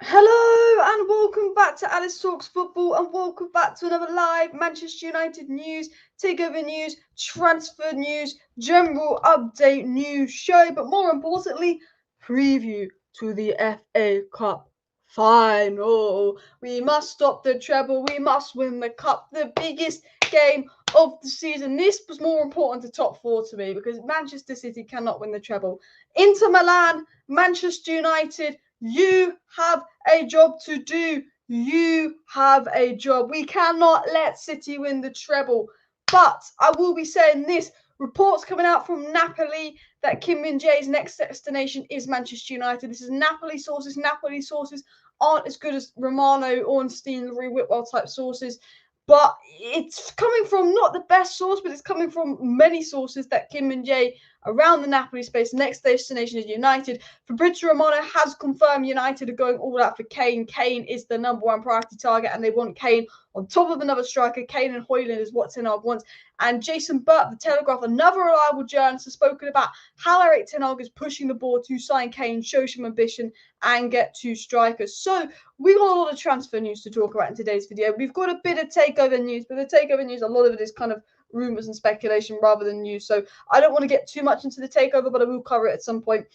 Hello and welcome back to Alice Talks Football and welcome back to another live Manchester United news, takeover news, transfer news, general update news show, but more importantly, preview to the FA Cup final. We must stop the treble, we must win the cup, the biggest game of the season. This was more important to top four to me because Manchester City cannot win the treble. Inter Milan, Manchester United, you have a job to do. You have a job. We cannot let City win the treble. But I will be saying this. Reports coming out from Napoli that Min Jae's next destination is Manchester United. This is Napoli sources. Napoli sources aren't as good as Romano, Ornstein, Louis Whitwell type sources. But it's coming from not the best source, but it's coming from many sources that Min Jae around the Napoli space. Next destination is United. Fabrizio Romano has confirmed United are going all out for Kane. Kane is the #1 priority target, and they want Kane on top of another striker. Kane and Hojlund is what Ten Hag wants. And Jason Burt, the Telegraph, another reliable journalist, has spoken about how Eric Ten Hag is pushing the board to sign Kane, show some ambition, and get two strikers. So we've got a lot of transfer news to talk about in today's video. We've got a bit of takeover news, but the takeover news, a lot of it is kind of rumours and speculation rather than news. So I don't want to get too much into the takeover, but I will cover it at some point.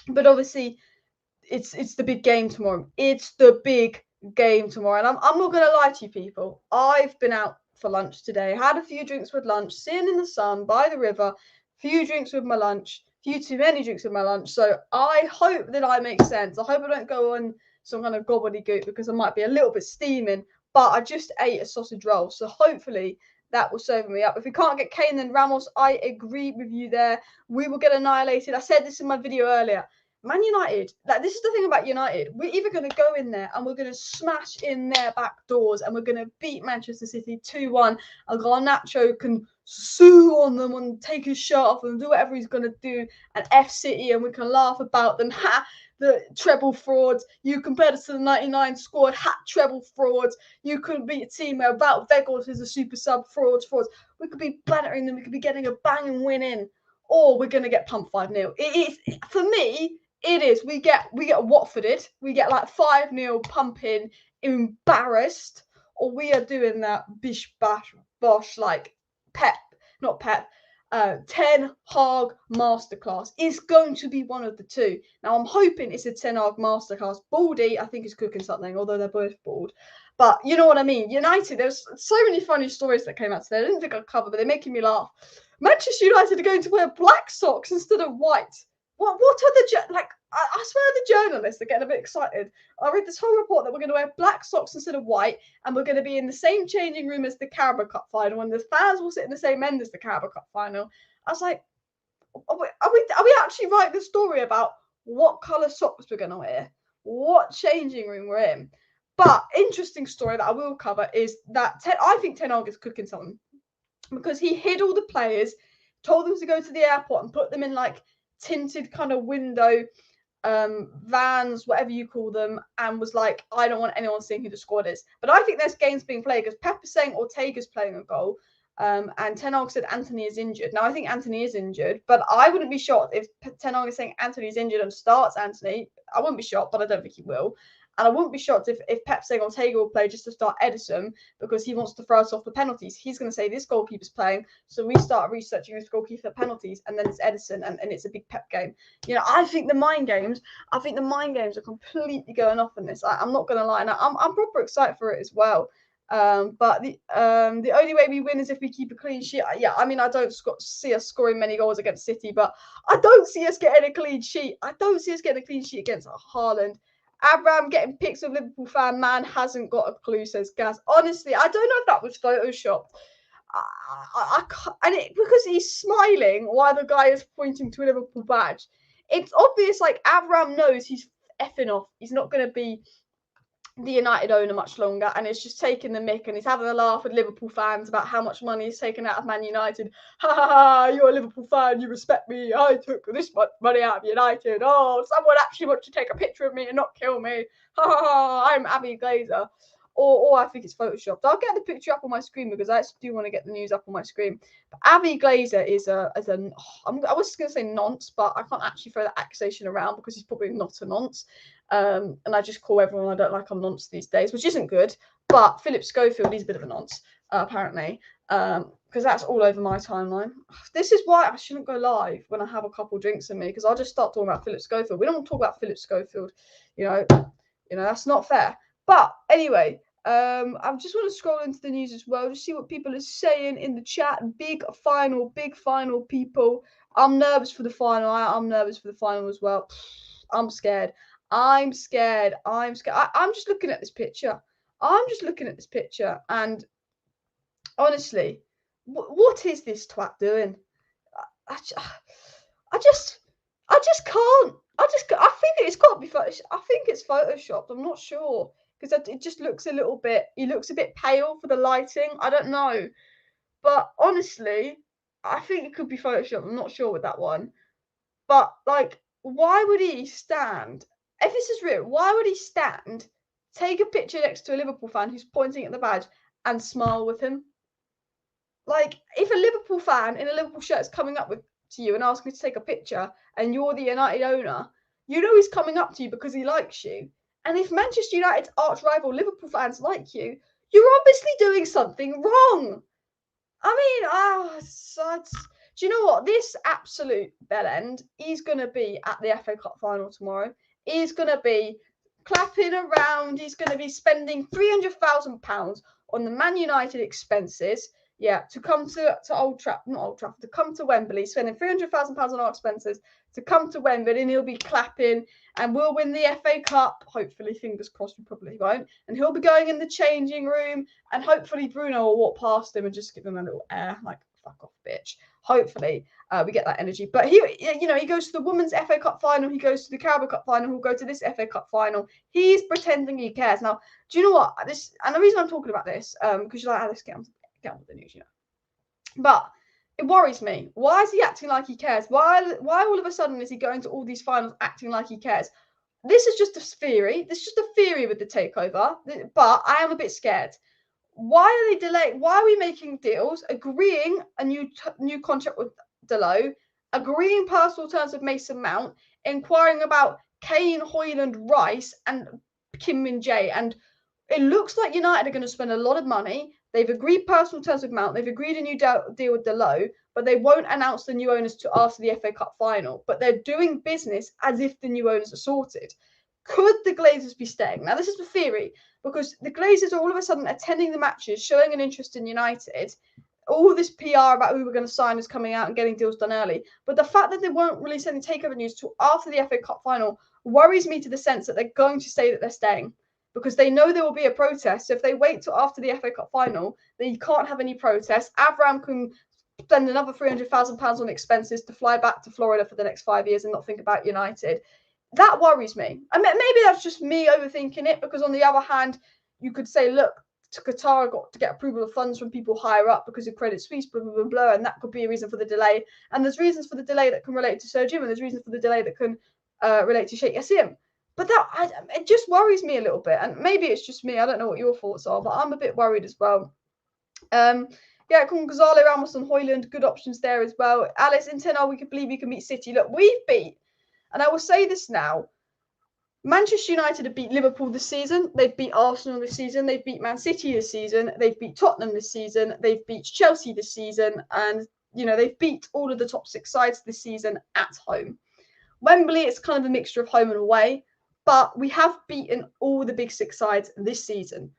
But obviously, it's the big game tomorrow. It's the big game tomorrow. And I'm not going to lie to you people. I've been out for lunch today, had a few drinks with lunch, sitting in the sun by the river, few drinks with my lunch, few too many drinks with my lunch. So I hope that I make sense. I hope I don't go on some kind of gobbledygook because I might be a little bit steaming. But I just ate a sausage roll. So hopefully that will sober me up. If we can't get Kane and Ramos, I agree with you there. We will get annihilated. I said this in my video earlier. Man United, like this is the thing about United. We're either going to go in there and we're going to smash in their back doors and we're going to beat Manchester City 2-1. And Garnacho can sue on them and take his shirt off and do whatever he's going to do and F City and we can laugh about them. Ha! The treble frauds. You compare this to the 99 squad, hat treble frauds. You could beat a team where Wout Weghorst is a super sub frauds. We could be battering them. We could be getting a bang and win in. Or we're going to get pumped 5-0. For me, it is. We get Watforded. We get like 5-0 pumping, embarrassed. Or we are doing that bish bash bosh like Ten Hag masterclass. It's going to be one of the two. Now, I'm hoping it's a Ten Hag masterclass. Baldy, I think, is cooking something, although they're both bald. But you know what I mean. United, there's so many funny stories that came out today. I didn't think I'd cover, but they're making me laugh. Manchester United are going to wear black socks instead of white. What are the I swear the journalists are getting a bit excited. I read this whole report that we're going to wear black socks instead of white, and we're going to be in the same changing room as the Carabao Cup final, and the fans will sit in the same end as the Carabao Cup final. I was like, are we actually writing the story about what colour socks we're going to wear, what changing room we're in? But interesting story that I will cover is that I think Ten Hag is cooking something because he hid all the players, told them to go to the airport and put them in like tinted kind of window vans, whatever you call them, and was like, I don't want anyone seeing who the squad is. But I think there's games being played because Pep is saying Ortega's playing a goal, and Ten Hag said Anthony is injured. Now I think Anthony is injured, but I wouldn't be shocked if Ten Hag is saying Anthony's injured and starts Anthony. I wouldn't be shocked, but I don't think he will. And I wouldn't be shocked if Pep's saying Ortega will play just to start Edison because he wants to throw us off the penalties. He's going to say this goalkeeper's playing, so we start researching this goalkeeper penalties, and then it's Edison, and it's a big Pep game. You know, I think the mind games are completely going off in this. I'm not going to lie, and I'm proper excited for it as well. But the only way we win is if we keep a clean sheet. Yeah, I mean, I don't see us scoring many goals against City, but I don't see us getting a clean sheet. I don't see us getting a clean sheet against Haaland. Abraham getting pics of Liverpool fan, man hasn't got a clue, says Gaz. Honestly, I don't know if that was photoshopped. Because he's smiling while the guy is pointing to a Liverpool badge. It's obvious, like, Abraham knows he's effing off. He's not going to be the United owner much longer, and it's just taking the mick, and he's having a laugh with Liverpool fans about how much money he's taken out of Man United. Ha ha ha, you're a Liverpool fan, you respect me, I took this much money out of United. Oh, someone actually wants to take a picture of me and not kill me. Ha ha ha, I'm Abby Glazer. or I think it's photoshopped. I'll get the picture up on my screen because I actually do want to get the news up on my screen. But Avi Glazer is I was going to say nonce, but I can't actually throw that accusation around because he's probably not a nonce. And I just call everyone I don't like a nonce these days, which isn't good. But Philip Schofield, he's a bit of a nonce, apparently, because that's all over my timeline. This is why I shouldn't go live when I have a couple drinks in me, because I'll just start talking about Philip Schofield. We don't want to talk about Philip Schofield, you know, that's not fair. But anyway, I just want to scroll into the news as well to see what people are saying in the chat. Big final, people. I'm nervous for the final. I'm nervous for the final as well. I'm scared. I'm scared. I'm just looking at this picture. And honestly, what is this twat doing? I just can't. I think it's got to be. I think it's photoshopped. I'm not sure because it just looks a little bit. He looks a bit pale for the lighting. I don't know, but honestly, I think it could be photoshopped. I'm not sure with that one. But like, why would he stand? If this is real, why would he stand, take a picture next to a Liverpool fan who's pointing at the badge and smile with him? Like, if a Liverpool fan in a Liverpool shirt is coming up to you and asking you to take a picture and you're the United owner, you know he's coming up to you because he likes you. And if Manchester United's arch rival Liverpool fans like you, you're obviously doing something wrong. I mean, do you know what? This absolute bellend, he's going to be at the FA Cup final tomorrow. He's going to be clapping around. He's going to be spending £300,000 on the Man United expenses. Yeah, to come to to come to Wembley, spending £300,000 on our expenses to come to Wembley, and he'll be clapping, and we'll win the FA Cup. Hopefully, fingers crossed, we probably won't. And he'll be going in the changing room, and hopefully Bruno will walk past him and just give him a little air, like, fuck off, bitch. Hopefully, we get that energy. But he goes to the Women's FA Cup final, he goes to the Carabao Cup final, he'll go to this FA Cup final. He's pretending he cares. Now, do you know what? And the reason I'm talking about this, because you're like, Alice, get on with the news, you know. But it worries me. Why is he acting like he cares? Why all of a sudden is he going to all these finals acting like he cares? This is just a theory. This is just a theory with the takeover. But I am a bit scared. Why are they delaying? Why are we making deals, agreeing a new contract with Delo, agreeing personal terms with Mason Mount, inquiring about Kane, Hojlund, Rice, and Min Jae, and it looks like United are going to spend a lot of money. They've agreed personal terms with Mount. They've agreed a new deal with Delo, but they won't announce the new owners to after the FA Cup final. But they're doing business as if the new owners are sorted. Could the Glazers be staying? Now, this is the theory, because the Glazers are all of a sudden attending the matches, showing an interest in United. All this PR about who we're going to sign is coming out and getting deals done early. But the fact that they won't release any takeover news till after the FA Cup final worries me to the sense that they're going to say that they're staying, because they know there will be a protest. So if they wait till after the FA Cup final, then you can't have any protest. Abraham can spend another £300,000 on expenses to fly back to Florida for the next 5 years and not think about United. That worries me. I mean, maybe that's just me overthinking it, because on the other hand, you could say, look, Qatar got to get approval of funds from people higher up because of Credit Suisse, blah, blah, blah, blah, and that could be a reason for the delay. And there's reasons for the delay that can relate to Sir Jim, and there's reasons for the delay that can relate to Sheikh Yassim. But it just worries me a little bit. And maybe it's just me. I don't know what your thoughts are, but I'm a bit worried as well. Yeah, Gonzalo, Ramos and Hojlund, good options there as well. Alice, in 10 we could believe we can beat City. Look, we've beat, and I will say this now, Manchester United have beat Liverpool this season. They've beat Arsenal this season. They've beat Man City this season. They've beat Tottenham this season. They've beat Chelsea this season. And, they've beat all of the top 6 sides this season at home. Wembley, it's kind of a mixture of home and away. But we have beaten all the big 6 sides this season.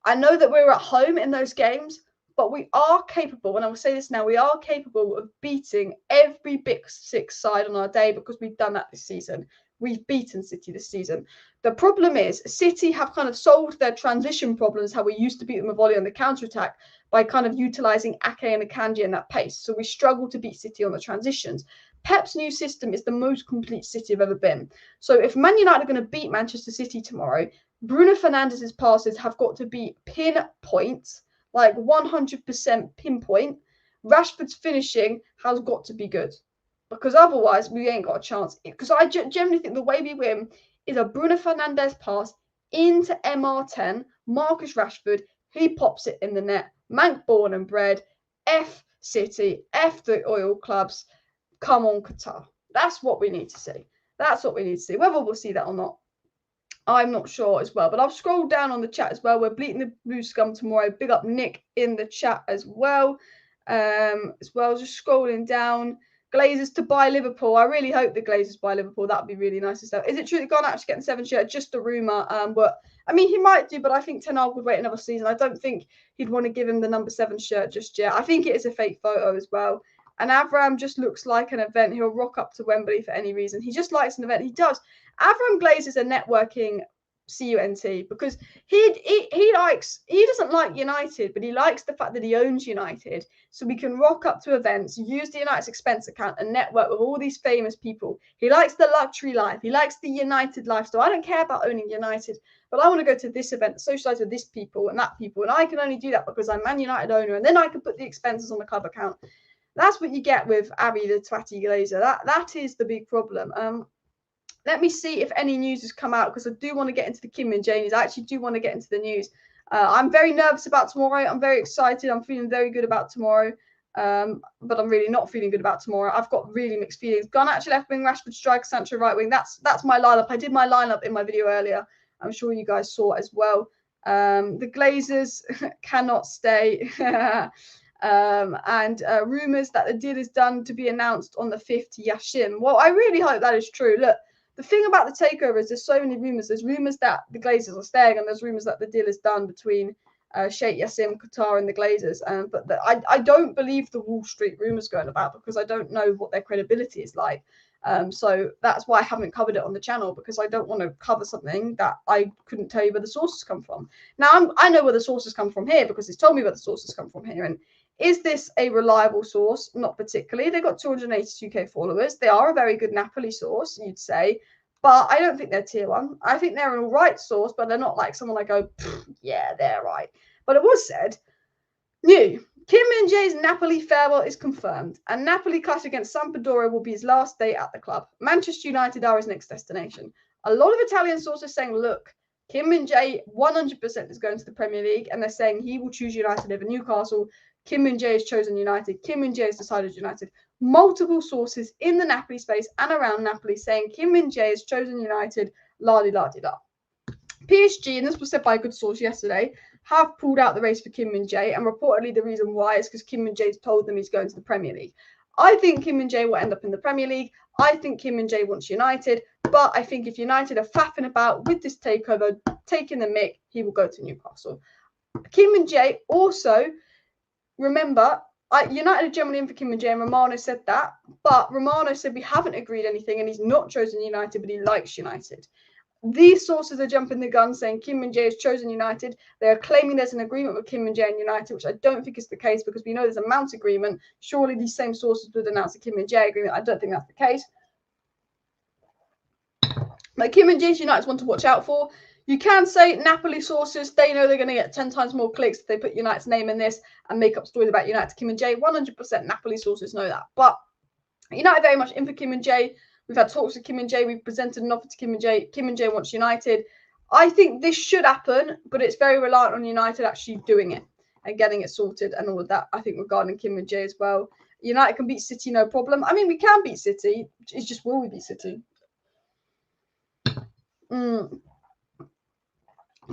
I know that we're at home in those games, but we are capable, and I will say this now, we are capable of beating every big 6 side on our day, because we've done that this season. We've beaten City this season. The problem is City have kind of solved their transition problems, how we used to beat them with volley on the counter-attack, by kind of utilising Ake and Akanji in that pace. So we struggle to beat City on the transitions. Pep's new system is the most complete City I've ever been. So if Man United are going to beat Manchester City tomorrow, Bruno Fernandes's passes have got to be pinpoint, like 100% pinpoint. Rashford's finishing has got to be good, because otherwise we ain't got a chance. Because I generally think the way we win is a Bruno Fernandes pass into MR10, Marcus Rashford, he pops it in the net. Mank born and bred, F City, F the oil clubs, come on Qatar. That's what we need to see. That's what we need to see. Whether we'll see that or not, I'm not sure as well. But I've scrolled down on the chat as well. We're bleating the blue scum tomorrow. Big up Nick in the chat as well. Just scrolling down. Glazers to buy Liverpool. I really hope the Glazers buy Liverpool. That'd be really nice as well. Is it true that Garnacho's getting 7 shirt? Just a rumour. But I mean, he might do, but I think Ten Hag would wait another season. I don't think he'd want to give him the number 7 shirt just yet. I think it is a fake photo as well. And Abraham just looks like an event. He'll rock up to Wembley for any reason. He just likes an event. He does. Abraham Glaze is a networking CUNT because he doesn't like United, but he likes the fact that he owns United, so we can rock up to events, use the United's expense account, and network with all these famous people. He likes the luxury life. He likes the United lifestyle. I don't care about owning United, but I want to go to this event, socialise with this people and that people, and I can only do that because I'm Man United owner, and then I can put the expenses on the club account. That's what you get with Abby the Twatty Glazer. That is the big problem. Let me see if any news has come out because I do want to get into the Kim Min Jae news. I actually do want to get into the news. I'm very nervous about tomorrow. I'm very excited. I'm feeling very good about tomorrow. But I'm really not feeling good about tomorrow. I've got really mixed feelings. Garnacho left wing, Rashford striker, Sancho right wing. That's my lineup. I did my lineup in my video earlier. I'm sure you guys saw it as well. The Glazers cannot stay. Rumours that the deal is done to be announced on the 5th to Yashim. Well, I really hope that is true. Look, the thing about the takeover is there's so many rumours. There's rumours that the Glazers are staying, and there's rumours that the deal is done between Sheikh Yassim, Qatar, and the Glazers. I don't believe the Wall Street rumours going about because I don't know what their credibility is like. So that's why I haven't covered it on the channel, because I don't want to cover something that I couldn't tell you where the sources come from. Now, I know where the sources come from here because it's told me where the sources come from here. And is this a reliable source? Not particularly. They've got 282k followers. They are a very good Napoli source, you'd say. But I don't think they're tier 1. I think they're an all right source, but they're not like someone I go, yeah, they're right. But it was said, new. Kim Min Jae's Napoli farewell is confirmed, and Napoli clash against Sampdoria will be his last day at the club. Manchester United are his next destination. A lot of Italian sources saying, look, Kim Min Jae 100% is going to the Premier League, and they're saying he will choose United over Newcastle. Kim Min Jae has chosen United. Kim Min Jae has decided United. Multiple sources in the Napoli space and around Napoli saying Kim Min Jae has chosen United, la-di-la-di-da. PSG, and this was said by a good source yesterday, have pulled out the race for Kim Min Jae, and reportedly the reason why is because Kim Min Jae's told them he's going to the Premier League. I think Kim Min Jae will end up in the Premier League. I think Kim Min Jae wants United, but I think if United are faffing about with this takeover, taking the mick, he will go to Newcastle. Kim Min Jae also, remember, United are generally in for Kim Min Jae, and Romano said that, but Romano said we haven't agreed anything, and he's not chosen United, but he likes United. These sources are jumping the gun saying Kim Min Jae has chosen United. They are claiming there's an agreement with Kim Min Jae and United, which I don't think is the case because we know there's a Mount agreement. Surely these same sources would announce a Kim Min Jae agreement. I don't think that's the case. But Kim Min Jae's United's one to watch out for. You can say Napoli sources, they know they're going to get 10 times more clicks if they put United's name in this and make up stories about United. Kim Min Jae, 100% Napoli sources know that. But United very much in for Kim Min Jae. We've had talks with Kim Min Jae. We've presented an offer to Kim Min Jae. Kim Min Jae wants United. I think this should happen, but it's very reliant on United actually doing it and getting it sorted and all of that, I think, regarding Kim Min Jae as well. United can beat City, no problem. I mean, we can beat City. It's just, will we beat City?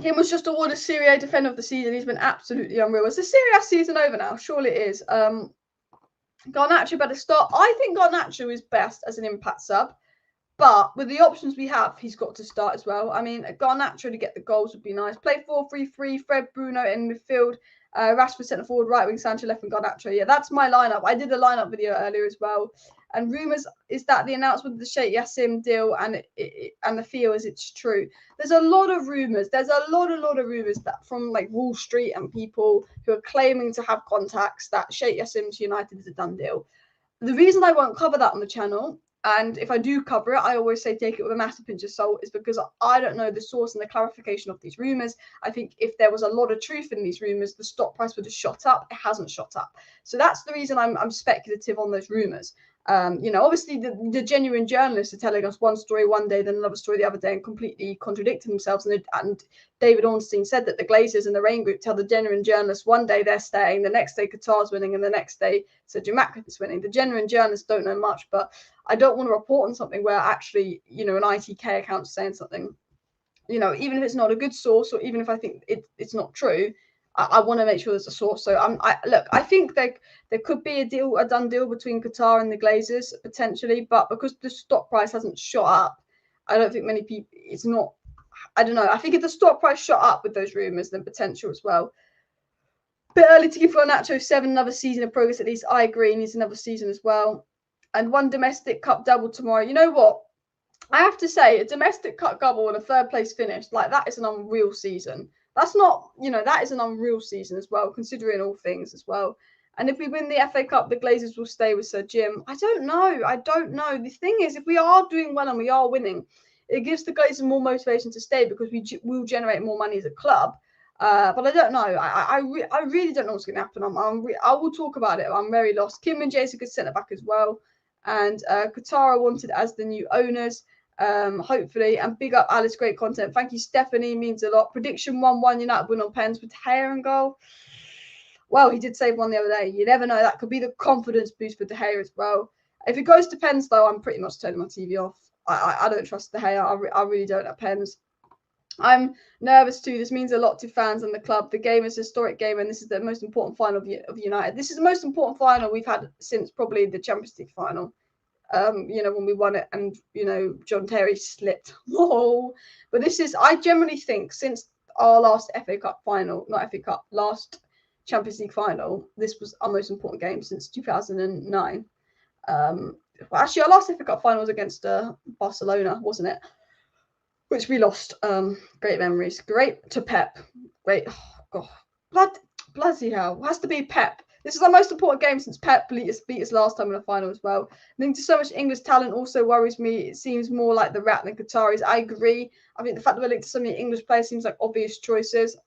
Kim was just awarded Serie A Defender of the Season. He's been absolutely unreal. Is the Serie A season over now? Surely it is. Garnacho better start. I think Garnacho is best as an impact sub, but with the options we have, he's got to start as well. I mean, Garnacho to get the goals would be nice. Play 4-3-3, Fred, Bruno in midfield, Rashford centre forward, right wing, Sancho left wing, Garnacho. Yeah, that's my lineup. I did a lineup video earlier as well. And rumours is that the announcement of the Sheikh Yassim deal and the feel is it's true. There's a lot of rumours. There's a lot of rumours that from like Wall Street and people who are claiming to have contacts that Sheikh Yassim to United is a done deal. The reason I won't cover that on the channel, and if I do cover it, I always say take it with a massive pinch of salt, is because I don't know the source and the clarification of these rumours. I think if there was a lot of truth in these rumours, the stock price would have shot up. It hasn't shot up. So that's the reason I'm speculative on those rumours. Obviously the genuine journalists are telling us one story one day, then another story the other day, and completely contradicting themselves. And David Ornstein said that the Glazers and the Rain Group tell the genuine journalists one day they're staying, the next day Qatar's winning, and the next day Sir Jim Ratcliffe is winning. The genuine journalists don't know much, but I don't want to report on something where actually, an ITK account is saying something, even if it's not a good source, or even if I think it's not true. I want to make sure there's a source. So I think there could be a done deal between Qatar and the Glazers potentially, but because the stock price hasn't shot up, I don't think many people. It's not. I don't know. I think if the stock price shot up with those rumours, then potential as well. Bit early to give Garnacho 7 another season of progress at least. I agree. He needs another season as well, and one domestic cup double tomorrow. You know what? I have to say, a domestic cup double and a third place finish, like that is an unreal season. That's not, that is an unreal season as well, considering all things as well. And if we win the FA Cup, the Glazers will stay with Sir Jim. I don't know. The thing is, if we are doing well and we are winning, it gives the Glazers more motivation to stay because we will generate more money as a club. But I don't know. I really don't know what's going to happen. I will talk about it. I'm very lost. Min Jae is a good centre back as well. And Qatar are wanted as the new owners. Hopefully, and big up Alice, great content. Thank you, Stephanie, means a lot. Prediction 1-1 United win on pens with De Gea and goal. Well, he did save one the other day. You never know. That could be the confidence boost for De Gea as well. If it goes to pens, though, I'm pretty much turning my TV off. I don't trust De Gea. I really don't at pens. I'm nervous too. This means a lot to fans and the club. The game is a historic game, and this is the most important final of United. This is the most important final we've had since probably the Champions League final. When we won it and, John Terry slipped. Oh, but I generally think since our last FA Cup final, not FA Cup, last Champions League final, this was our most important game since 2009. Actually, our last FA Cup final was against Barcelona, wasn't it? Which we lost. Great memories. Great to Pep. Great. Oh, God. Bloody hell. It has to be Pep. This is our most important game since Pep beat us last time in the final as well. Linked to so much English talent also worries me. It seems more like the Rat than Qataris. I agree. I think the fact that we're linked to so many English players seems like obvious choices.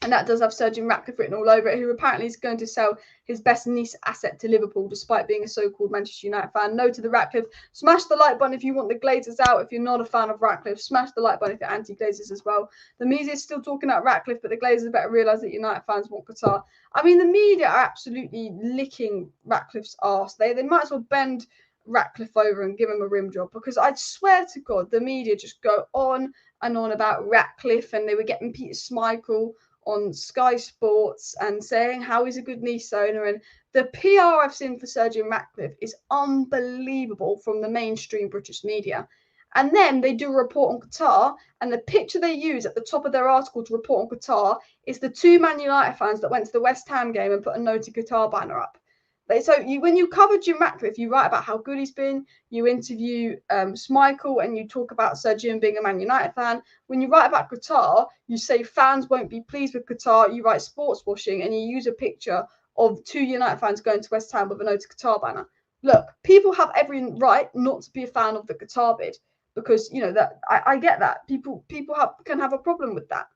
And that does have Sir Jim Ratcliffe written all over it, who apparently is going to sell his best niece asset to Liverpool, despite being a so-called Manchester United fan. No to the Ratcliffe. Smash the like button if you want the Glazers out. If you're not a fan of Ratcliffe, smash the like button if you're anti-Glazers as well. The media is still talking about Ratcliffe, but the Glazers better realise that United fans want Qatar. I mean, the media are absolutely licking Ratcliffe's arse. They might as well bend Ratcliffe over and give him a rim job, because I swear to God, the media just go on and on about Ratcliffe, and they were getting Peter Schmeichel on Sky Sports and saying how he's a good niece owner. And the PR I've seen for Sir Jim Ratcliffe is unbelievable from the mainstream British media. And then they do a report on Qatar, and the picture they use at the top of their article to report on Qatar is the two Man United fans that went to the West Ham game and put a No to Qatar banner up. So when you cover Jim Ratcliffe, you write about how good he's been. You interview Schmeichel, and you talk about Sir Jim being a Man United fan. When you write about Qatar, you say fans won't be pleased with Qatar. You write sports washing, and you use a picture of two United fans going to West Ham with a No to Qatar banner. Look, people have every right not to be a fan of the Qatar bid, because that I get that people can have a problem with that.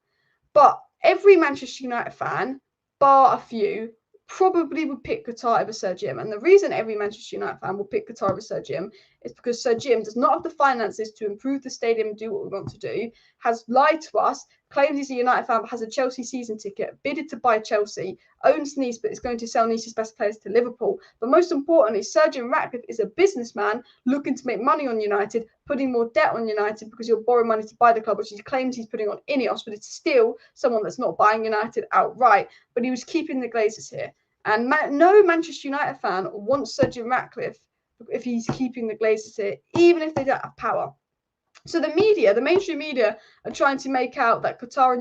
But every Manchester United fan, bar a few, probably would pick Qatar over Sir Jim. And the reason every Manchester United fan will pick Qatar over Sir Jim is because Sir Jim does not have the finances to improve the stadium and do what we want to do, has lied to us, claims he's a United fan but has a Chelsea season ticket, bidded to buy Chelsea, owns Nice but is going to sell Nice's best players to Liverpool. But most importantly, Sir Jim Ratcliffe is a businessman looking to make money on United, putting more debt on United because he'll borrow money to buy the club, which he claims he's putting on Ineos, but it's still someone that's not buying United outright. But he was keeping the Glazers here. And no Manchester United fan wants Sir Jim Ratcliffe if he's keeping the Glazers here, even if they don't have power. So the media, the mainstream media, are trying to make out that Qatar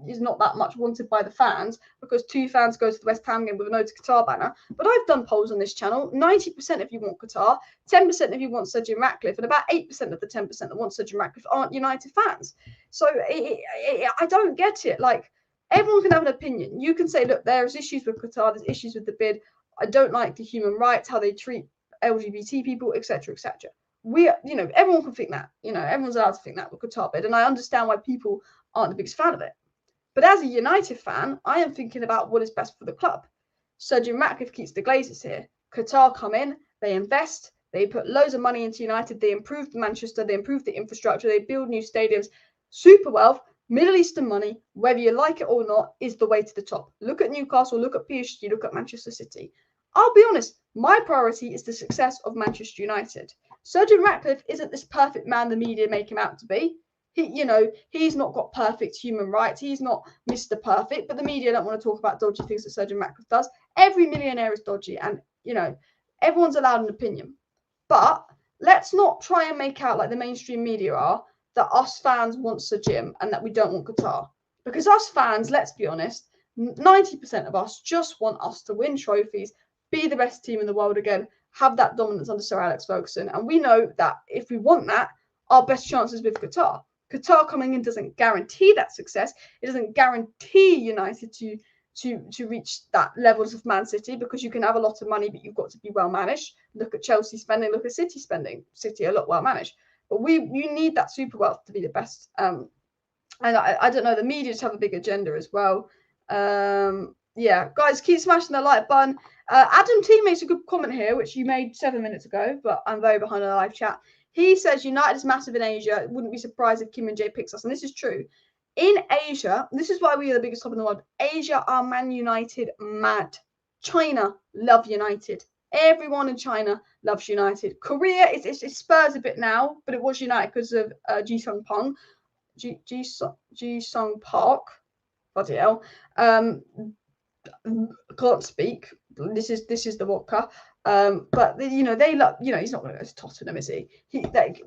is not that much wanted by the fans because two fans go to the West Ham game with a No to Qatar banner. But I've done polls on this channel. 90% if you want Qatar, 10% if you want Sir Jim Ratcliffe, and about 8% of the 10% that want Sir Jim Ratcliffe aren't United fans. So I don't get it. Like, everyone can have an opinion. You can say, look, there's issues with Qatar, there's issues with the bid. I don't like the human rights, how they treat LGBT people, etc., etc. Everyone can think that. Everyone's allowed to think that with Qatar bid, and I understand why people aren't the biggest fan of it. But as a United fan, I am thinking about what is best for the club. Sir Jim Ratcliffe keeps the Glazers here. Qatar come in They invest. They put loads of money into United. They improved Manchester. They improved the infrastructure. They build new stadiums. Super wealth, Middle Eastern money, whether you like it or not, is the way to the top. Look at Newcastle. Look at PSG. Look at Manchester City. I'll be honest. My priority is the success of Manchester United. Sir Jim Ratcliffe isn't this perfect man the media make him out to be. He's not got perfect human rights. He's not Mr. Perfect, but the media don't want to talk about dodgy things that Sir Jim Ratcliffe does. Every millionaire is dodgy, and everyone's allowed an opinion. But let's not try and make out like the mainstream media are that us fans want Sir Jim and that we don't want Qatar. Because us fans, let's be honest, 90% of us just want us to win trophies, be the best team in the world again, have that dominance under Sir Alex Ferguson. And we know that if we want that, our best chances with Qatar. Qatar coming in doesn't guarantee that success. It doesn't guarantee United to reach that levels of Man City, because you can have a lot of money, but you've got to be well managed. Look at Chelsea spending, look at City spending. City a lot well managed. But you need that super wealth to be the best. And I don't know, the media just have a big agenda as well. Yeah, guys, keep smashing the like button. Adam T makes a good comment here, which you made 7 minutes ago, but I'm very behind on the live chat. He says United is massive in Asia. Wouldn't be surprised if Kim and Jae picks us. And this is true. In Asia, this is why we are the biggest club in the world. Asia are Man United mad. China love United. Everyone in China loves United. Korea, it Spurs a bit now, but it was United because of Ji-sung Park. Bloody hell. Can't speak. This is the vodka. But they love. He's not going to go to Tottenham, is he?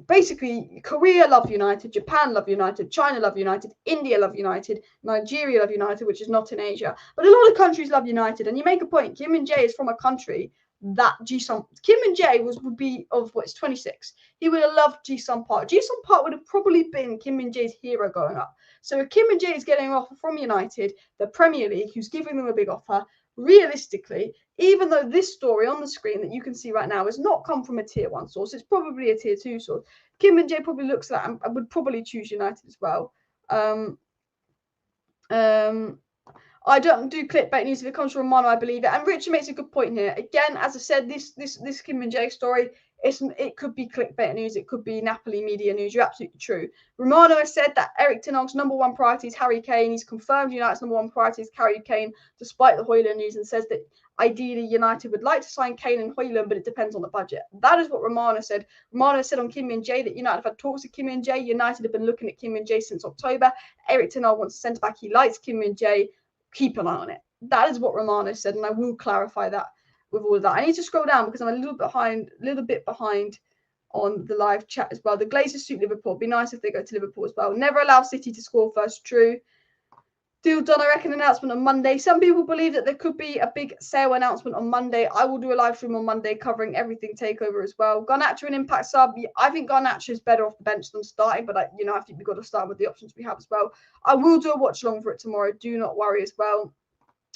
Basically, Korea love United, Japan love United, China love United, India love United, Nigeria love United, which is not in Asia. But a lot of countries love United, and you make a point. Kim and Jae is from a country that Kim and Jae would be of what is 26. He would have loved Ji-sung Park. Ji-sung Park would have probably been Kim and Jae's hero growing up. So if Kim and Jae is getting an offer from United, the Premier League, who's giving them a big offer, realistically, even though this story on the screen that you can see right now has not come from a tier 1 source, it's probably a tier 2 source. Kim and Jae probably looks at that and would probably choose United as well. I don't do clickbait news if it comes from Romano, I believe it. And Richard makes a good point here. Again, as I said, this Kim and Jae story, it could be clickbait news, it could be Napoli media news. You're absolutely true. Romano has said that Erik Ten Hag's #1 priority is Harry Kane. He's confirmed United's #1 priority is Harry Kane, despite the Hojlund news, and says that ideally United would like to sign Kane and Hojlund, but it depends on the budget. That is what Romano said. Romano said on Kim and Jae that United have had talks with Kim and Jae. United have been looking at Kim and Jae since October. Erik Ten Hag wants a centre back. He likes Kim and Jae. Keep an eye on it. That is what Romano said, and I will clarify that with all of that. I need to scroll down because I'm a little bit behind on the live chat as well. The Glazers suit Liverpool. It'd be nice if they go to Liverpool as well. Never allow City to score first. True. Deal done, I reckon, announcement on Monday. Some people believe that there could be a big sale announcement on Monday. I will do a live stream on Monday covering everything takeover as well. Garnacho and Impact sub. I think Garnacho is better off the bench than starting, but I think we've got to start with the options we have as well. I will do a watch along for it tomorrow. Do not worry as well.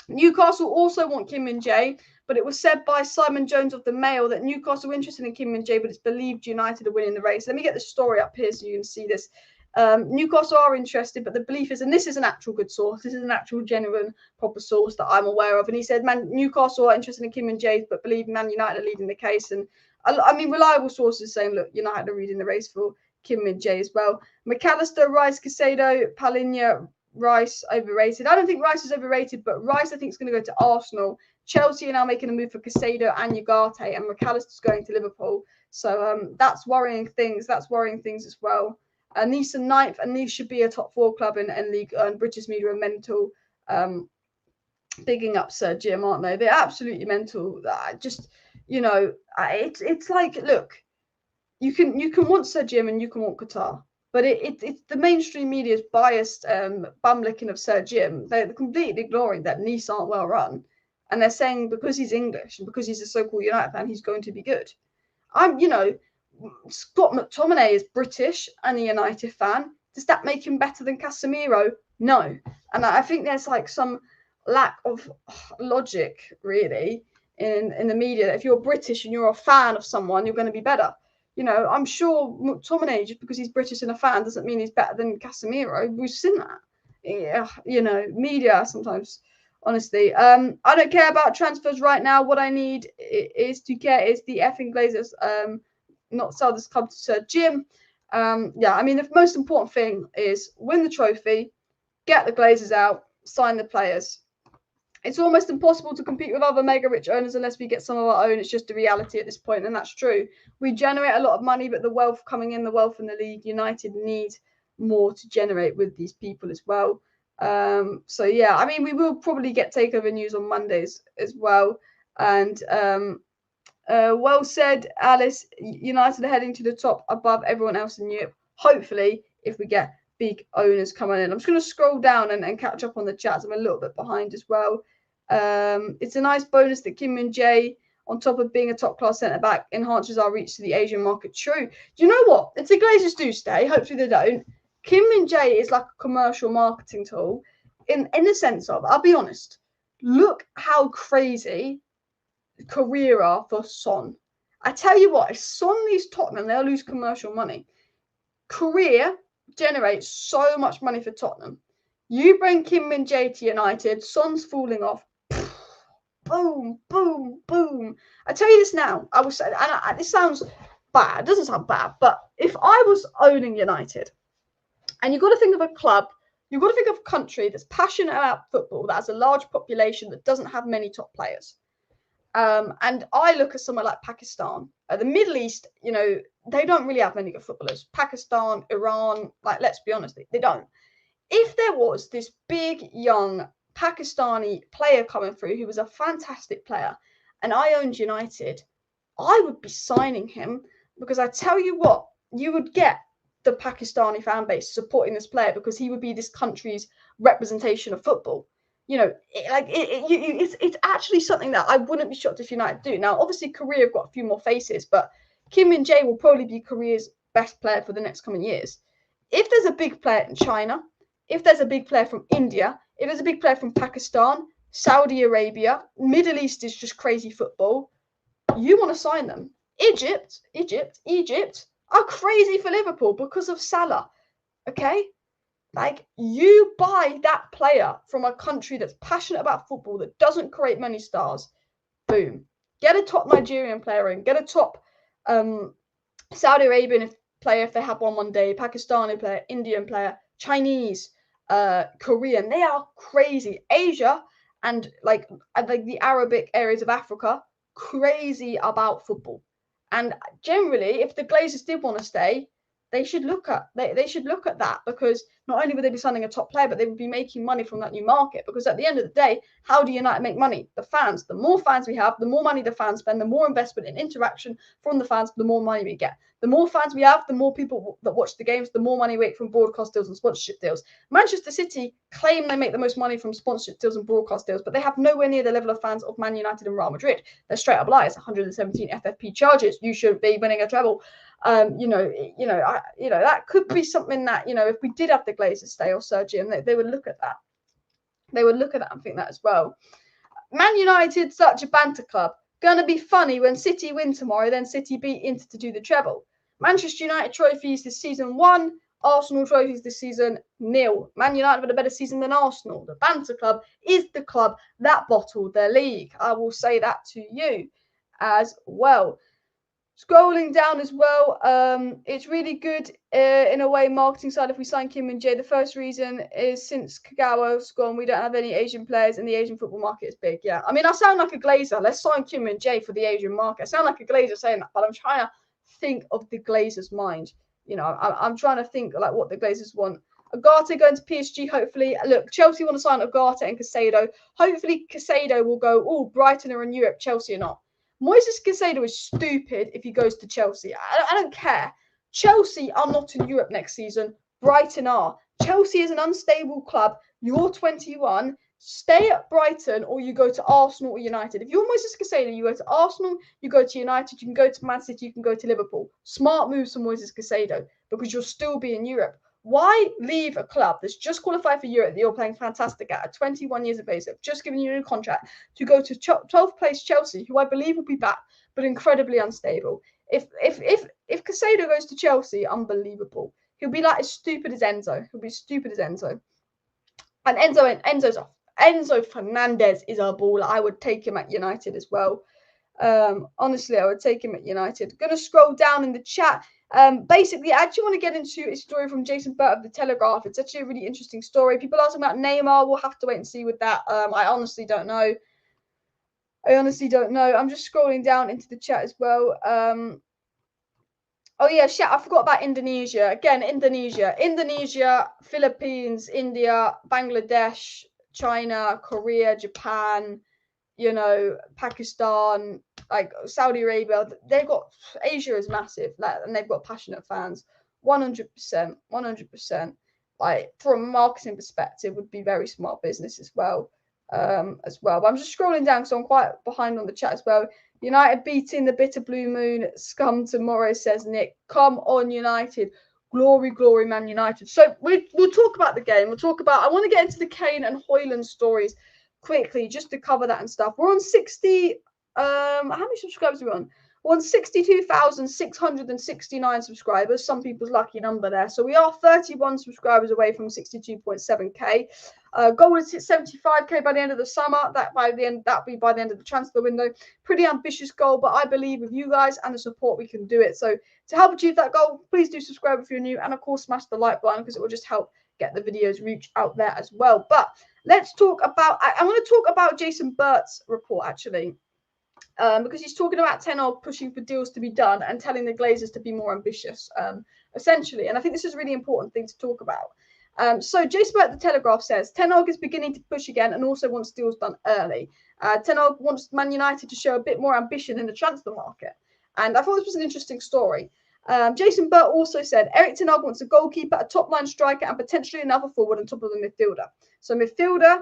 Newcastle also want Kim and Jae, but it was said by Simon Jones of the Mail that Newcastle are interested in Kim and Jae, but it's believed United are winning the race. Let me get the story up here so you can see this. Newcastle are interested, but the belief is, and this is an actual good source, this is an actual genuine proper source that I'm aware of, and he said Newcastle are interested in Kim and Jae, but believe Man United are leading the case. And I mean reliable sources saying, look, United are leading the race for Kim and Jae as well. McAllister, Rice, Caicedo, Palhinha, Rice overrated. I don't think Rice is overrated, but Rice I think is going to go to Arsenal. Chelsea are now making a move for Caicedo and Ugarte, and McAllister's going to Liverpool. So that's worrying things. That's worrying things as well. Nice and 9th, and Nice should be a top 4 club in League. And British media are mental, bigging up Sir Jim, aren't they? They're absolutely mental. It's like, look, you can want Sir Jim and you can want Qatar, but it's the mainstream media's biased bum licking of Sir Jim. They're completely ignoring that Nice aren't well run, and they're saying because he's English and because he's a so-called United fan, he's going to be good. Scott McTominay is British and a United fan. Does that make him better than Casemiro? No. And I think there's like some lack of logic, really, in the media. That if you're British and you're a fan of someone, you're going to be better. I'm sure McTominay, just because he's British and a fan, doesn't mean he's better than Casemiro. We've seen that. Yeah, media sometimes Honestly, I don't care about transfers right now. What I need is the effing Glazers not sell this club to Sir Jim. Yeah, I mean, the most important thing is win the trophy, get the Glazers out, sign the players. It's almost impossible to compete with other mega rich owners unless we get some of our own. It's just the reality at this point, and that's true. We generate a lot of money, but the wealth coming in, the wealth in the league, United need more to generate with these people as well. So yeah, I mean, we will probably get takeover news on Mondays as well. And well said, Alice. United are heading to the top above everyone else in Europe. Hopefully, if we get big owners coming in. I'm just going to scroll down and catch up on the chats. I'm a little bit behind as well. It's a nice bonus that Min Jae, on top of being a top-class centre-back, enhances our reach to the Asian market. True. Do you know what? If the Glazers do stay, hopefully they don't, Min Jae is like a commercial marketing tool in the sense of, I'll be honest, look how crazy career are for Son. I tell you what, if Son leaves Tottenham, they'll lose commercial money. Career generates so much money for Tottenham. You bring Min Jae to United, Son's falling off. Boom, boom, boom. I tell you this now. I was saying, and this sounds bad. It doesn't sound bad, but if I was owning United, and you've got to think of a club, you've got to think of a country that's passionate about football, that has a large population, that doesn't have many top players. And I look at somewhere like Pakistan. The Middle East, you know, they don't really have many good footballers. Pakistan, Iran, like, let's be honest, they don't. If there was this big, young Pakistani player coming through who was a fantastic player, and I owned United, I would be signing him, because I tell you what, you would get the Pakistani fan base supporting this player because he would be this country's representation of football. You know, it's actually something that I wouldn't be shocked if United do. Now, obviously, Korea have got a few more faces, but Min Jae will probably be Korea's best player for the next coming years. If there's a big player in China, if there's a big player from India, if there's a big player from Pakistan, Saudi Arabia, Middle East is just crazy football, you want to sign them. Egypt are crazy for Liverpool because of Salah, okay? Like, you buy that player from a country that's passionate about football, that doesn't create money stars, boom. Get a top Nigerian player in, get a top Saudi Arabian player if they have one day, Pakistani player, Indian player, Chinese, Korean. They are crazy. Asia and like the Arabic areas of Africa, crazy about football. And generally, if the Glazers did want to stay, they should look at that, because not only would they be signing a top player, but they would be making money from that new market. Because at the end of the day, how do United make money? The fans. The more fans we have, the more money the fans spend, the more investment and interaction from the fans, the more money we get. The more fans we have, the more people that watch the games, the more money we make from broadcast deals and sponsorship deals. Manchester City claim they make the most money from sponsorship deals and broadcast deals, but they have nowhere near the level of fans of Man United and Real Madrid. They're straight up liars. 117 FFP charges. You should be winning a treble. That could be something that, if we did have the Glazers stay or Sir Jim, they would look at that. They would look at that and think that as well. Man United, such a banter club. Gonna be funny when City win tomorrow, then City beat Inter to do the treble. Manchester United trophies this season 1, Arsenal trophies this season 0. Man United had a better season than Arsenal. The banter club is the club that bottled their league. I will say that to you as well. Scrolling down as well, it's really good in a way, marketing side, if we sign Min Jae. The first reason is since Kagawa's gone, we don't have any Asian players and the Asian football market is big. Yeah, I mean, I sound like a Glazer. Let's sign Min Jae for the Asian market. I sound like a Glazer saying that, but I'm trying to think of the Glazers' mind. I'm trying to think like what the Glazers want. Ugarte going to PSG, hopefully. Look, Chelsea want to sign Ugarte and Caicedo. Hopefully Caicedo will go, Brighton are in Europe, Chelsea are not. Moises Caicedo is stupid if he goes to Chelsea. I don't care. Chelsea are not in Europe next season. Brighton are. Chelsea is an unstable club. You're 21. Stay at Brighton or you go to Arsenal or United. If you're Moises Caicedo, you go to Arsenal, you go to United, you can go to Man City, you can go to Liverpool. Smart moves from Moises Caicedo because you'll still be in Europe. Why leave a club that's just qualified for Europe that you're playing fantastic at 21 years of age, just giving you a new contract, to go to 12th place Chelsea, who I believe will be back, but incredibly unstable. If Caicedo goes to Chelsea, unbelievable. He'll be like as stupid as Enzo. He'll be stupid as Enzo. And Enzo's off. Enzo Fernandez is a baller. I would take him at United as well. Honestly, I would take him at United. Gonna scroll down in the chat. Basically, I actually want to get into a story from Jason Burt of the Telegraph. It's actually a really interesting story. People asking about Neymar. We'll have to wait and see with that. I honestly don't know. I'm just scrolling down into the chat as well. Oh yeah, shit, I forgot about Indonesia. Again, Indonesia, Philippines, India, Bangladesh, China, Korea, Japan, Pakistan, like Saudi Arabia. They've got, Asia is massive, and they've got passionate fans. 100%. Like, from a marketing perspective, would be very smart business as well. But I'm just scrolling down because I'm quite behind on the chat as well. United beating the bitter blue moon scum tomorrow, says Nick. Come on, United. Glory, glory, Man United. So we'll talk about the game. I want to get into the Kane and Hojlund stories quickly, just to cover that and stuff. We're on 60, how many subscribers are we on? We're on 62,669 subscribers. Some people's lucky number there. So we are 31 subscribers away from 62.7k. Goal is hit 75k by the end of the summer. That'll be by the end of the transfer window. Pretty ambitious goal, but I believe with you guys and the support we can do it. So to help achieve that goal, please do subscribe if you're new, and of course smash the like button because it will just help get the videos reach out there as well. But let's talk about. I want to talk about Jason Burt's report actually. Because he's talking about Ten Hag pushing for deals to be done and telling the Glazers to be more ambitious, essentially. And I think this is a really important thing to talk about. So Jason Burt, the Telegraph, says Ten Hag is beginning to push again and also wants deals done early. Ten Hag wants Man United to show a bit more ambition in the transfer market. And I thought this was an interesting story. Jason Burt also said Erik Ten Hag wants a goalkeeper, a top-line striker, and potentially another forward on top of the midfielder. So midfielder,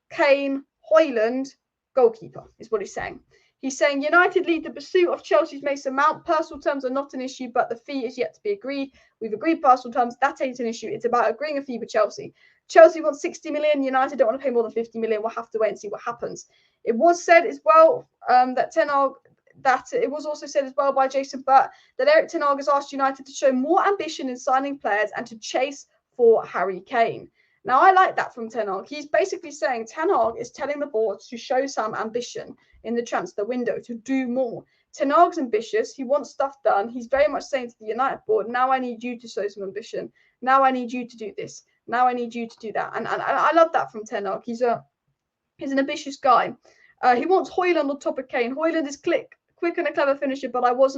Kane, Hojlund, goalkeeper is what he's saying. He's saying United lead the pursuit of Chelsea's Mason Mount. Personal terms are not an issue, but the fee is yet to be agreed. We've agreed personal terms. That ain't an issue. It's about agreeing a fee with Chelsea. Chelsea wants 60 million. United don't want to pay more than 50 million. We'll have to wait and see what happens. It was said as well that Ten Hag, it was also said as well by Jason Burt that Erik Ten Hag has asked United to show more ambition in signing players and to chase for Harry Kane. Now, I like that from Ten Hag. He's basically saying Ten Hag is telling the board to show some ambition in the transfer window, to do more. Ten Hag's ambitious. He wants stuff done. He's very much saying to the United board, now I need you to show some ambition. Now I need you to do this. Now I need you to do that. And I love that from Ten Hag. He's an ambitious guy. He wants Hojlund on top of Kane. Hojlund is quick and a clever finisher, but I was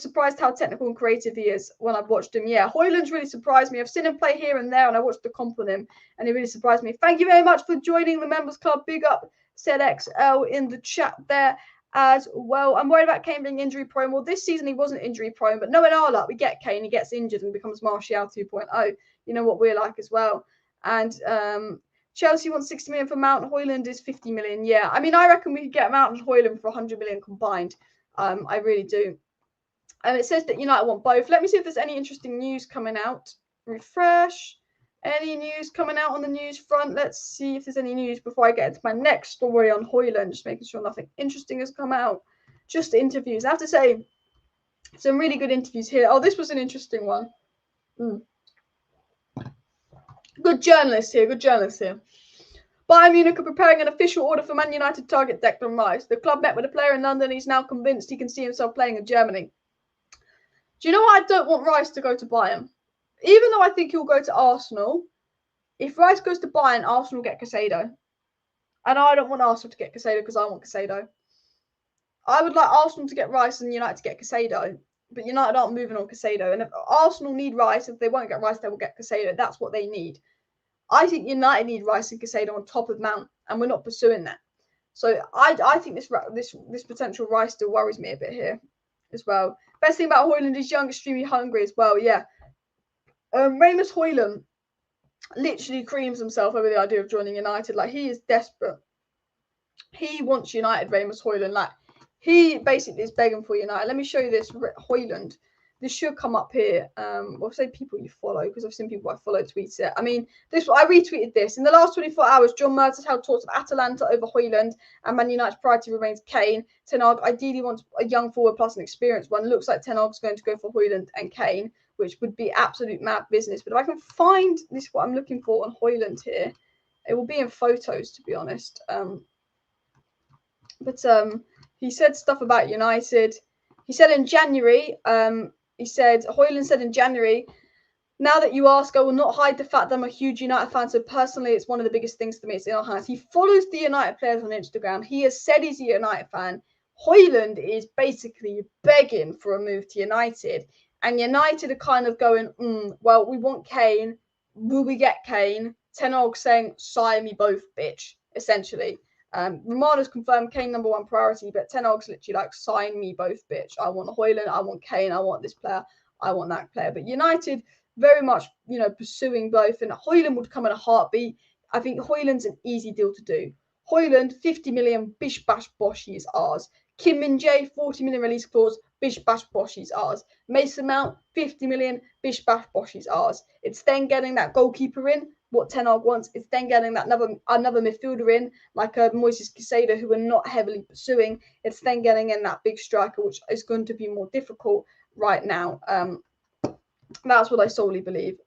surprised how technical and creative he is when I've watched him. Yeah, Hojlund's really surprised me. I've seen him play here and there, and I watched the comp on him, and he really surprised me. Thank you very much for joining the Members Club. Big up ZXL in the chat there as well. I'm worried about Kane being injury prone. Well, this season he wasn't injury prone, but no, in our luck, we get Kane, he gets injured and becomes Martial 2.0. You know what we're like as well. And Chelsea wants 60 million for Mount. Hojlund is 50 million. Yeah, I mean, I reckon we could get Mount and Hojlund for 100 million combined. I really do. And it says that United want both. Let me see if there's any interesting news coming out. Refresh. Any news coming out on the news front? Let's see if there's any news before I get into my next story on Hojlund. Just making sure nothing interesting has come out. Just interviews. I have to say, some really good interviews here. Oh, this was an interesting one. Good journalist here. Bayern Munich are preparing an official order for Man United target Declan Rice. The club met with a player in London. He's now convinced he can see himself playing in Germany. Do you know why I don't want Rice to go to Bayern? Even though I think he'll go to Arsenal, if Rice goes to Bayern, Arsenal get Caicedo. And I don't want Arsenal to get Caicedo because I want Caicedo. I would like Arsenal to get Rice and United to get Caicedo. But United aren't moving on Caicedo. And if Arsenal need Rice, if they won't get Rice, they will get Caicedo. That's what they need. I think United need Rice and Caicedo on top of Mount, and we're not pursuing that. So I think this potential Rice still worries me a bit here as well. Best thing about Hojlund is young, extremely hungry as well. Yeah. Rasmus Hojlund literally creams himself over the idea of joining United. Like, he is desperate. He wants United, Rasmus Hojlund. Like, he basically is begging for United. Let me show you this Hojlund. This should come up here. I'll say people you follow, because I've seen people I follow tweet it. I mean, I retweeted this. In the last 24 hours, John Mertz has held talks of Atalanta over Hojlund, and Man United's priority remains Kane. Ten Hag ideally wants a young forward plus an experienced one. Looks like Ten Hag's going to go for Hojlund and Kane, which would be absolute mad business. But if I can find this, what I'm looking for on Hojlund here It will be in photos, to be honest. But he said stuff about United. He said in January, Hojlund said in January, now that you ask, I will not hide the fact that I'm a huge United fan. So personally, it's one of the biggest things to me. It's in our hands. He follows the United players on Instagram. He has said he's a United fan. Hojlund is basically begging for a move to United. And United are kind of going, well, we want Kane. Will we get Kane? Ten Hag saying, sign me both, bitch, essentially. Romano's confirmed Kane #1 priority, but Ten Hag's literally like, sign me both, bitch. I want Hojlund, I want Kane, I want this player, I want that player. But United very much, pursuing both, and Hojlund would come in a heartbeat. I think Hojlund's an easy deal to do. Hojlund, 50 million, bish bash bosh, he is ours. Min Jae, 40 million release clause, bish bash bosh, he's ours. Mason Mount, 50 million, bish bash bosh, he's ours. It's then getting that goalkeeper in, what Ten Hag wants. It's then getting that another midfielder in, like Moises Caicedo, who we're not heavily pursuing. It's then getting in that big striker, which is going to be more difficult right now. That's what I solely believe.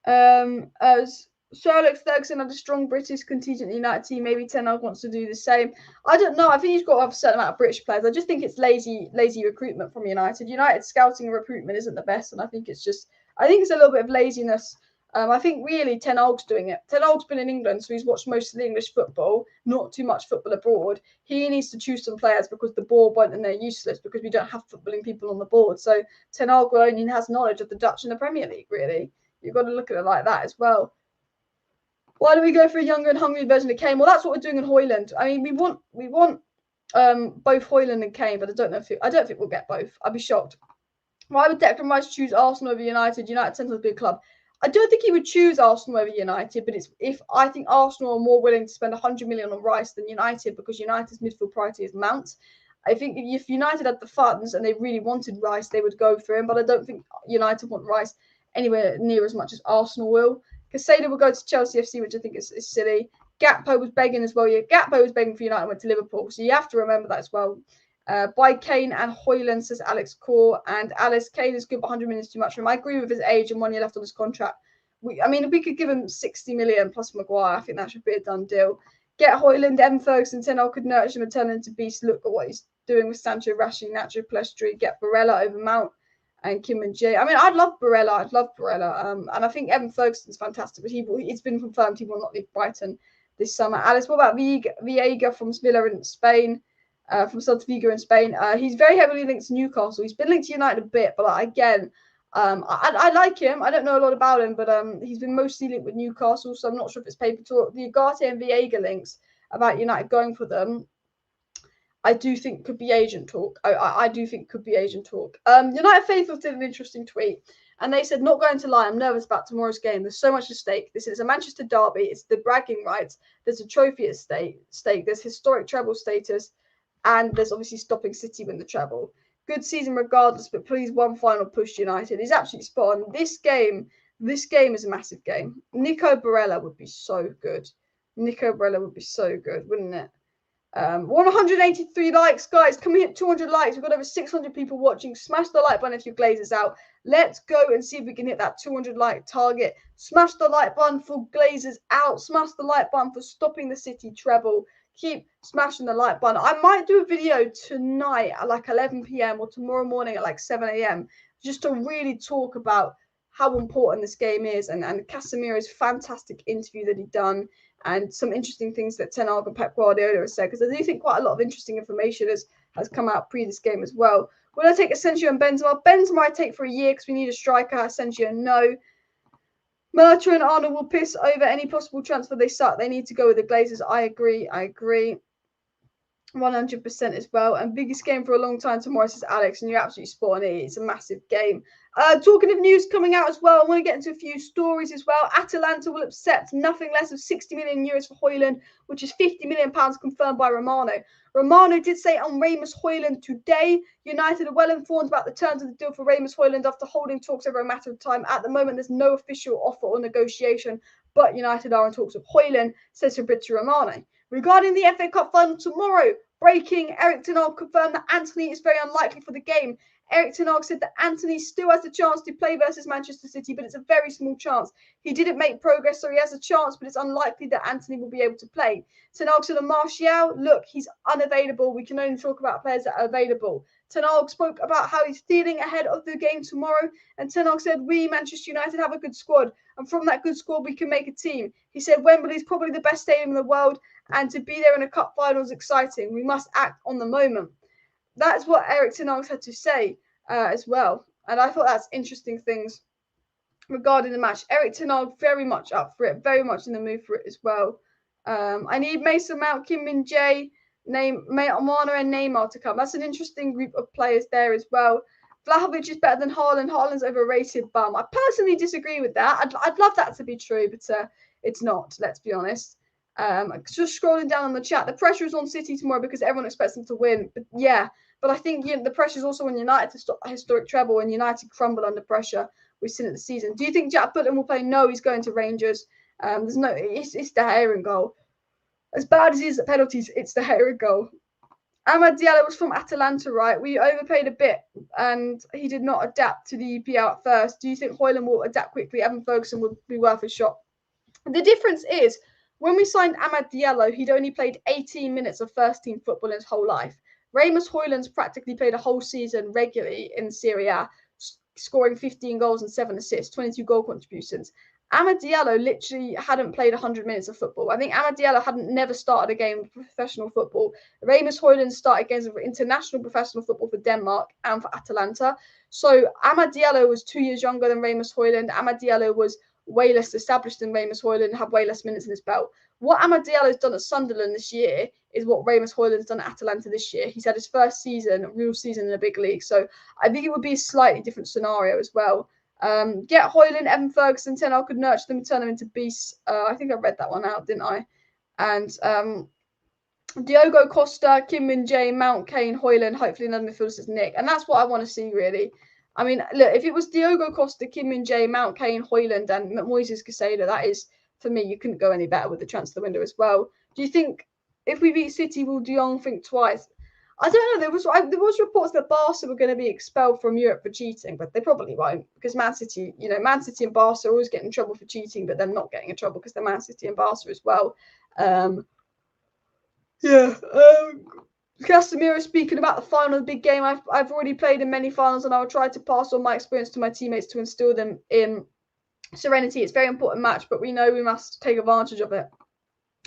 As Sir Alex Ferguson had a strong British contingent United team, maybe Ten Hag wants to do the same. I don't know. I think he's got to have a certain amount of British players. I just think it's lazy recruitment from United. United scouting and recruitment isn't the best, and I think it's a little bit of laziness. I think really Ten Hag's doing it. Ten Hag's been in England, so he's watched most of the English football, not too much football abroad. He needs to choose some players because the board won't, and they're useless because we don't have footballing people on the board. So Ten Hag only has knowledge of the Dutch and the Premier League, really. You've got to look at it like that as well. Why do we go for a younger and hungry version of Kane? Well, that's what we're doing in Hojlund. I mean, we want both Hojlund and Kane, but I don't think we'll get both. I'd be shocked. Why would Declan Rice choose Arsenal over United? United tends to be a big club. I don't think he would choose Arsenal over United, but if I think Arsenal are more willing to spend 100 million on Rice than United, because United's midfield priority is Mount. I think if United had the funds and they really wanted Rice, they would go for him, but I don't think United want Rice anywhere near as much as Arsenal will. Caicedo will go to Chelsea FC, which I think is silly. Gakpo was begging as well. Yeah, Gakpo was begging for United and went to Liverpool, so you have to remember that as well. By Kane and Hojlund, says Alex Core. And Alice, Kane is good, but 100 million is too much for him. I agree with his age and 1 year left on his contract. If we could give him 60 million plus Maguire, I think that should be a done deal. Get Hojlund, M. Ferguson, Ten Hag could nurture him and turn him into beast. Look at what he's doing with Sancho, Rashid, Nacho, Plestri. Get Barella over Mount and Min Jae. I mean, I'd love Barella. And I think Evan Ferguson's fantastic, but it's been confirmed he will not leave Brighton this summer. Alice, what about Viega from Villa in Spain? From Celta Vigo in Spain. He's very heavily linked to Newcastle. He's been linked to United a bit, but again, I like him. I don't know a lot about him, but he's been mostly linked with Newcastle, so I'm not sure if it's paper talk. The Ugarte and Viega links about United going for them, I do think could be agent talk. I do think could be agent talk. United Faithfuls did an interesting tweet, and they said, not going to lie, I'm nervous about tomorrow's game. There's so much at stake. This is a Manchester derby. It's the bragging rights. There's a trophy at stake. There's historic treble status. And there's obviously stopping City win the treble. Good season regardless, but please one final push United. He's absolutely spot on. This game is a massive game. Nico Barella would be so good. Wouldn't it? 183 likes, guys. Can we hit 200 likes? We've got over 600 people watching. Smash the like button if your Glazers out. Let's go and see if we can hit that 200 like target. Smash the like button for Glazers out. Smash the like button for stopping the City treble. Keep smashing the like button. I might do a video tonight at like 11 p.m. or tomorrow morning at like 7 a.m. just to really talk about how important this game is and Casemiro's fantastic interview that he done and some interesting things that Ten Hag and Pep Guardiola has said, because I do think quite a lot of interesting information has come out pre this game as well. Will I take Asensio and Benzema? Benzema I take for a year because we need a striker. Asensio, no. Melcher and Arnold will piss over any possible transfer. They suck. They need to go with the Glazers. I agree. 100% as well. And biggest game for a long time tomorrow, says Alex, and you're absolutely spot on it. It's a massive game. Talking of news coming out as well, I want to get into a few stories as well. Atalanta will accept nothing less of 60 million euros for Hojlund, which is 50 million pounds confirmed by Romano. Romano did say on Rasmus Hojlund today, United are well informed about the terms of the deal for Rasmus Hojlund after holding talks over a matter of time. At the moment, there's no official offer or negotiation, but United are in talks with Hojlund, says Fabrizio Romano. Regarding the FA Cup final tomorrow, Breaking, Erik Ten Hag confirmed that Antony is very unlikely for the game. Erik Ten Hag said that Antony still has a chance to play versus Manchester City, but it's a very small chance. He didn't make progress, so he has a chance, but it's unlikely that Antony will be able to play. Ten Hag said on Martial, look, he's unavailable. We can only talk about players that are available. Ten Hag spoke about how he's feeling ahead of the game tomorrow, and Ten Hag said, we, Manchester United, have a good squad, and from that good squad, we can make a team. He said, Wembley's probably the best stadium in the world, and to be there in a cup final is exciting. We must act on the moment. That's what Erik Ten Hag had to say as well. And I thought that's interesting things regarding the match. Erik Ten Hag very much up for it, very much in the mood for it as well. I need Mason Mount, Kim Min Jae, Romano and Neymar to come. That's an interesting group of players there as well. Vlahovic is better than Hojlund. Hojlund's overrated bum. I personally disagree with that. I'd love that to be true, but it's not, let's be honest. Just scrolling down on the chat, the pressure is on City tomorrow because everyone expects them to win. But yeah, but I think the pressure is also on United to stop a historic treble, and United crumble under pressure. We've seen it this season. Do you think Jack Butland will play? No, he's going to Rangers. It's the Heron goal. As bad as he is at penalties, it's the Heron goal. Amad Diallo was from Atalanta, right? We overpaid a bit, and he did not adapt to the EPL at first. Do you think Hojlund will adapt quickly? Evan Ferguson would be worth a shot. The difference is, when we signed Amad Diallo, he'd only played 18 minutes of first-team football in his whole life. Rasmus Hojlund's practically played a whole season regularly in Serie A, scoring 15 goals and 7 assists, 22 goal contributions. Amad Diallo literally hadn't played 100 minutes of football. I think Amad Diallo hadn't never started a game of professional football. Rasmus Hojlund started games of international professional football for Denmark and for Atalanta. So Amad Diallo was 2 years younger than Rasmus Hojlund. Amad Diallo was way less established than Rasmus Hojlund, had way less minutes in his belt. What Amad Diallo's done at Sunderland this year is what Rasmus Hojlund's done at Atalanta this year. He's had his first real season in the big league. So I think it would be a slightly different scenario as well. Get Hojlund, Evan Ferguson, Ten Hag could nurture them and turn them into beasts. I think I read that one out, didn't I? And Diogo Costa, Kim Min Jae, Mount, Kane, Hojlund, hopefully another midfielder is Nick. And that's what I want to see, really. I mean, look, if it was Diogo Costa, Kim Min Jae, Mount, Kane, Hojlund, and Moises Caicedo, that is, for me, you couldn't go any better with the transfer window as well. Do you think if we beat City, will De Jong think twice? I don't know. There was reports that Barca were going to be expelled from Europe for cheating, but they probably won't because Man City and Barca are always getting in trouble for cheating, but they're not getting in trouble because they're Man City and Barca as well. Casemiro speaking about the final, the big game. I've already played in many finals, and I will try to pass on my experience to my teammates to instill them in serenity. It's a very important match, but we know we must take advantage of it.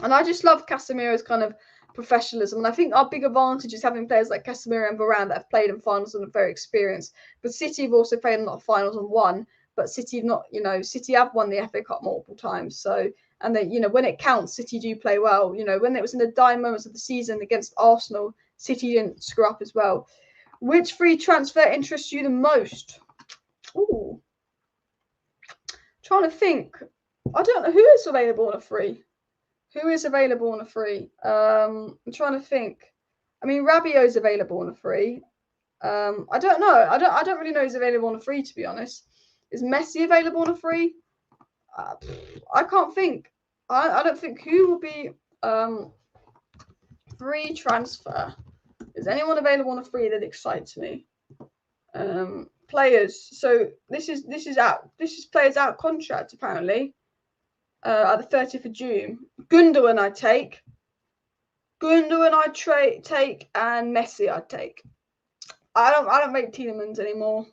And I just love Casemiro's kind of professionalism. And I think our big advantage is having players like Casemiro and Varane that have played in finals and are very experienced. But City have also played in a lot of finals and won. But City have not, City have won the FA Cup multiple times. So, and they, when it counts, City do play well. When it was in the dying moments of the season against Arsenal, City didn't screw up as well. Which free transfer interests you the most? Ooh. Trying to think. I don't know who is available on a free. Who is available on a free? I'm trying to think. I mean, Rabiot's available on a free. I don't know. I don't really know who's available on a free, to be honest. Is Messi available on a free? I can't think. I don't think who will be free transfer. Is anyone available on a free that excites me? Players. So this is out. This is players out contract apparently. At the 30th of June. Gundogan I'd take. Gundogan I'd take, and Messi I'd take. I don't rate Tielemans anymore.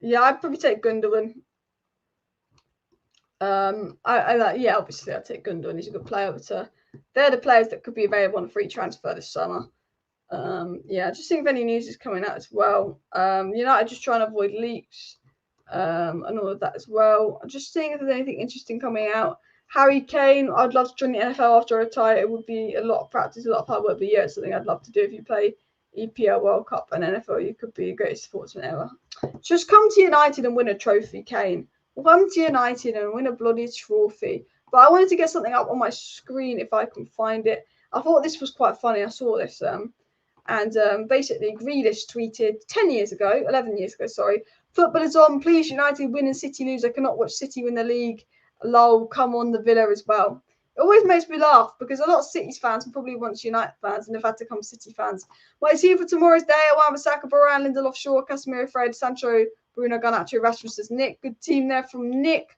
Yeah, I'd probably take Gundogan. Obviously I'd take Gundogan. He's a good player, but they're the players that could be available on a free transfer this summer. Just think if any news is coming out as well. United just trying to avoid leaks. And all of that as well. I'm just seeing if there's anything interesting coming out. Harry Kane, I'd love to join the NFL after I retire. It would be a lot of practice, a lot of hard work, but yeah, it's something I'd love to do. If you play EPL, World Cup and NFL, you could be the greatest sportsman ever. Just come to United and win a trophy, Kane. Come to United and win a bloody trophy. But I wanted to get something up on my screen if I can find it. I thought this was quite funny. I saw this. Basically, Grealish tweeted 11 years ago, sorry. Football is on. Please, United win and City lose. I cannot watch City win the league. Lol, come on the Villa as well. It always makes me laugh because a lot of City's fans and probably once United fans and have had to become City fans. Well, it's here for tomorrow's day. Wan-Bissaka, Varane, Lindelof, Shaw, Casemiro, Fred, Sancho, Bruno, Garnacho, Rashford says Nick. Good team there from Nick.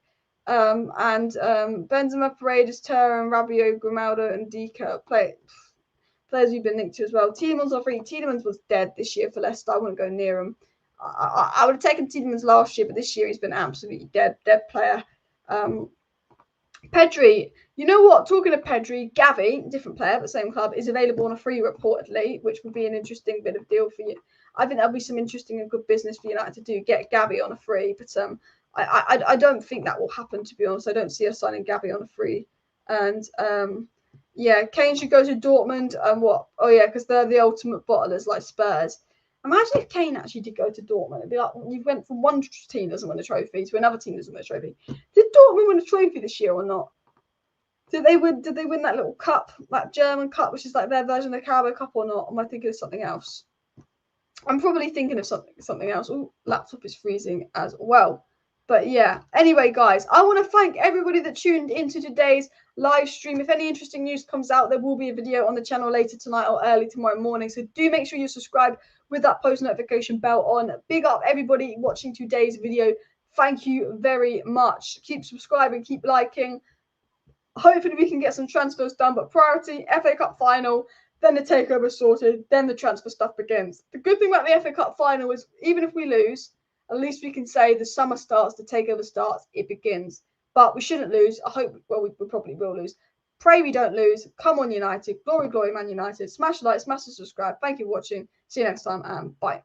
Benzema, Paredes, Terra, and Rabiot, Grimaldo, and Dika. Players we've been linked to as well. Tielemans are free. Tielemans was dead this year for Leicester. I wouldn't go near him. I would have taken Tielemans last year, but this year he's been absolutely dead player. Pedri, you know what? Talking of Pedri, Gavi, different player, but same club, is available on a free reportedly, which would be an interesting bit of deal for you. I think that'll be some interesting and good business for United to do, get Gavi on a free, but I don't think that will happen, to be honest. I don't see us signing Gavi on a free. And yeah, Kane should go to Dortmund. What? Oh yeah, because they're the ultimate bottlers like Spurs. Imagine if Kane actually did go to Dortmund. It'd be like you went from one team doesn't win a trophy to another team doesn't win a trophy. Did Dortmund win a trophy this year or not? Did they win that little cup, that German cup, which is like their version of the Carabao Cup or not? Am I thinking of something else? I'm probably thinking of something else. Oh, laptop is freezing as well. But yeah, anyway, guys, I want to thank everybody that tuned into today's live stream. If any interesting news comes out, there will be a video on the channel later tonight or early tomorrow morning. So do make sure you subscribe with that post notification bell on. Big up everybody watching today's video. Thank you very much. Keep subscribing, keep liking. Hopefully we can get some transfers done, but priority, FA Cup final, then the takeover sorted, then the transfer stuff begins. The good thing about the FA Cup final is even if we lose, at least we can say the summer starts, the takeover starts, it begins. But we shouldn't lose. I hope, well, we probably will lose. Pray we don't lose. Come on, United. Glory, glory, Man United. Smash the like, smash the subscribe. Thank you for watching. See you next time, and bye.